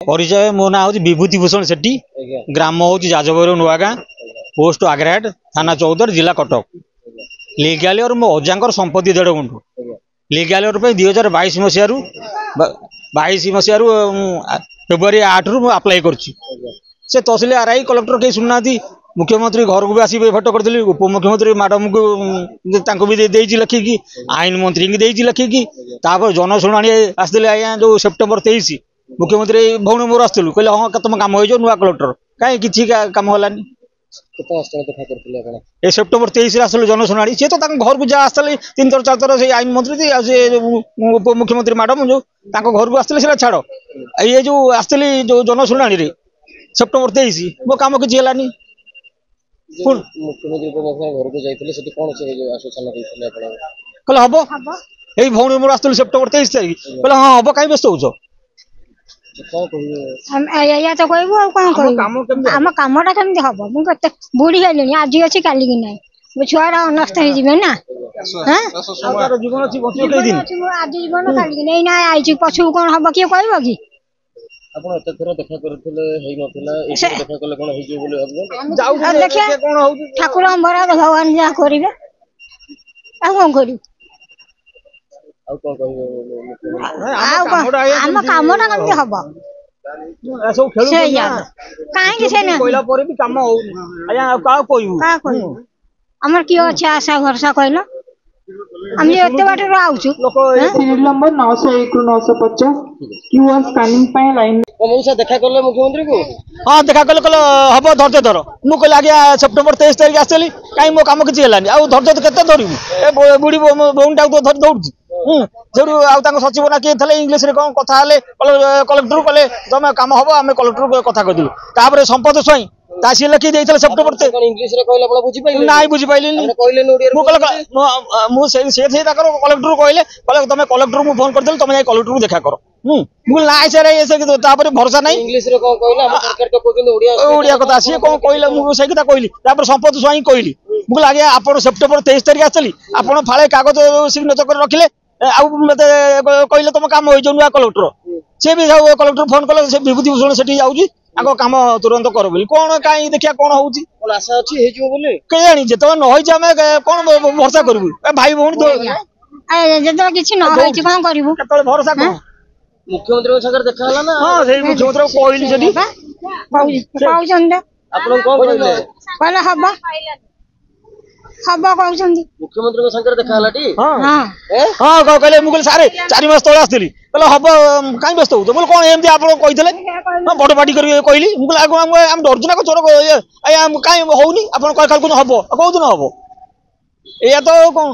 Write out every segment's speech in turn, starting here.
परिचय मो ना हूँ विभूति भूषण सेठी ग्राम हूँ जाजबर नुआगाँ पोस्ट आग्राहाट थाना 14 जिला कटक लीगालियर मो अजा संपत्ति 1.5 गुंठ लीगालियर 2022 मसीह 22 मसीह फेब्रुआरी 8 रु अप्लाई कर तहसिल आरआई कलेक्टर कहीं शुणुना मुख्यमंत्री घर को भी आसी भेट करी उपमुख्यमंत्री मैडम को भी लिखिकी आईन मंत्री की लिखिकी जनशुणी आसते आज्ञा जो सेप्टेम्बर 23 मुख्यमंत्री भौणी मोर आसलु कहले हाँ तुम कम हो नुआ कलेक्टर कहीं किसी कम होलानी ए सेप्टेम्बर 23 आसल जनशुणी सी तो घर को जहाँ आसते 3 थर 4 थर से आईन मंत्री उप मुख्यमंत्री मैडम जो घर को आसते से छाड़ ये जो आसती जो जनशुणी सेप्टेम्बर 23 मो कम किसी है मुख्यमंत्री घर को जाते कहले हम यही भौणी मोर आसलु सेप्टेम्बर 23 तारीख कहले हाँ हम कहीं व्यस्त हो या तो कहबू कौन कह आम कमटा केमती हम मुझे बुढ़ी हेली आज अच्छी काली की ना मो छुआ नष्ट हो ना आज जीवन काली ना आई पछू कौन हम किए कह कि ठाकुर भरा भगवान जहाँ करेंगे कौन कर आम कमटा कमी हम आम किए अच्छे आशा भरसा कहल आम एत बाट नंबर 901 950 क्यूआर स्कैनिंग लाइन देखा कले मुख्यमंत्री को हाँ देखा कले कल हम धर्ज धर मुझे आज्ञा सेप्टेम्बर 23 तारीख आसली कहीं मो कम किसी है धर्ज के धरबू बुढ़ी भौणी दौड़ जो सचिव ना किए थे इंग्लीश कौन कथा कलेक्टर कले तुम कम हम आम कलेक्टर कथा कहूँ संपद स्वाई सी लिखी देते सेप्टेम्बर ना बुझीपारे कलेक्टर कहले तुम कलेक्टर को फोन करदेल तुम कलेक्टर को देखा कर मुझे ना सर भरोसा ना ओडिया कथा सी कौन कहले मुझे कथा कहली संपद स्वाई कहली मुझे आज्ञा आप सेप्टेम्बर 23 तारीख आसली आप फाड़े कागज सिग्नेचर कर रखिले मत कहले तुम कम हो नुआ कलेक्टर सी भी कलेक्टर फोन कले से विभूति भूषण सेठी जाऊँगी काम तुरंत कर बोली कौन कहीं देखिया कौन हो आशा अच्छी कहीं जिते न हो कौन भरोसा करू भाई भौणी जो किसी न कौन भरोसा कौन मुख्यमंत्री सागर देखा है ना हाँ से मुख्यमंत्री कहले हम हम कहते मुख्यमंत्री सागर देखा है हाँ कहले मुझे सारे 4 मास तले आसती कहले हम कहीं व्यस्त हो बोले कौन एमती आप कही बड़ पार्टी कर कहली मुझे आम डरचु ना चोर कहीं होनी आप हम कौ दिन हम या तो कौन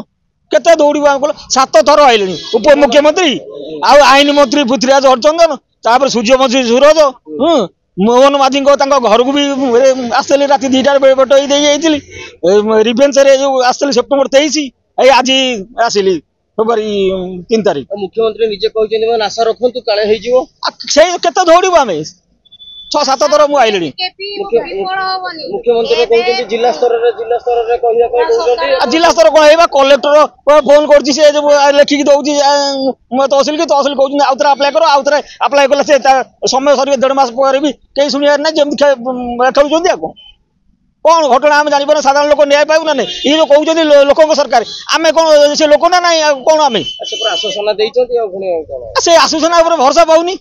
केते दौड़ू आम 7 थर आइले उप मुख्यमंत्री आईन मंत्री पृथ्वीराज हरचंदन तापर सूर्यवंशी सूरज मोहन माझी घर को भी आसली रात 2टार भेट रिभेन्स जो आसली सेप्टेम्बर 23 आज आसली फेब्रुआरी 3 तारीख मुख्यमंत्री निजे कहते आशा रखु काले केते दौड़ू आम 6-7 थर मुझे आइले मुख्यमंत्री कहते जिला स्तर जिला स्तर कौन है कलेक्टर फोन कर लिखिकी दौर तहसिल की तहसिल कहते आउ थे आप्लाय कर आउ थे आप्लाय कला से समय सर 1.5 मास पर भी कहीं शुणियार ना जमी खेलुँच कौन घटना आम जापर साधारण लोक न्याय पाइबू ना ये जो कहते लोक सरकार आम कौन से लोक ना ना कौन आम आश्वासन से आश्वासन भरोसा पाऊनी